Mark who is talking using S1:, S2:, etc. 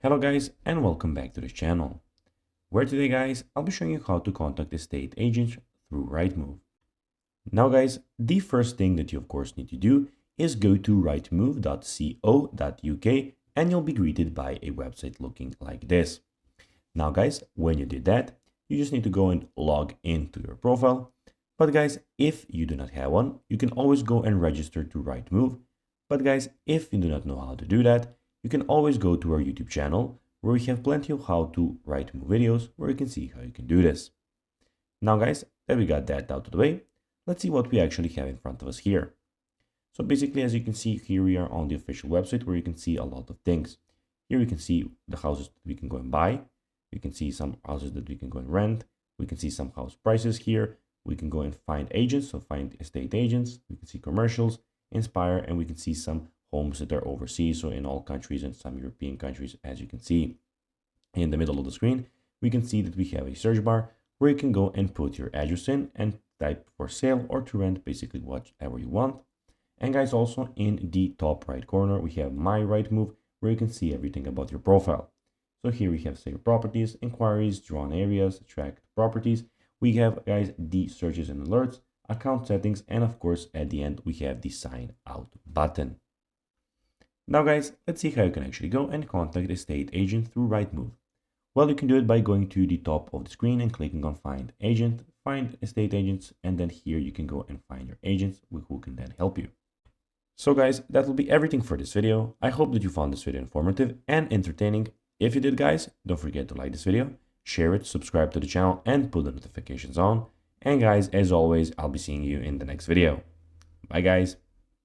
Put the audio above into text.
S1: Hello guys and welcome back to this channel, where today guys I'll be showing you how to contact estate agents through Rightmove. Now guys, the first thing that you of course need to do is go to rightmove.co.uk and you'll be greeted by a website looking like this. Now guys, when you did that, you just need to go and log into your profile. But guys, if you do not have one, you can always go and register to Rightmove. But guys, if you do not know how to do that, you can always go to our YouTube channel where we have plenty of how to Rightmove videos where you can see how you can do this. Now guys, that we got that out of the way, let's see what we actually have in front of us here. So basically, as you can see, here we are on the official website where you can see a lot of things. Here we can see the houses that we can go and buy. We can see some houses that we can go and rent. We can see some house prices here. We can go and find agents, so find estate agents. We can see commercials, Inspire, and we can see some homes that are overseas, so in all countries and some European countries. As you can see in the middle of the screen, we can see that we have a search bar where you can go and put your address in and type for sale or to rent, basically whatever you want. And guys, also in the top right corner, we have My Rightmove, where you can see everything about your profile. So here we have saved properties, inquiries, drawn areas, tracked properties. We have guys the searches and alerts, account settings, and of course at the end we have the sign out button. Now guys, let's see how you can actually go and contact estate agent through Rightmove. Well, you can do it by going to the top of the screen and clicking on find agent, find estate agents, and then here you can go and find your agents who can then help you. So guys, that will be everything for this video. I hope that you found this video informative and entertaining. If you did guys, don't forget to like this video, share it, subscribe to the channel, and put the notifications on. And guys, as always, I'll be seeing you in the next video. Bye guys.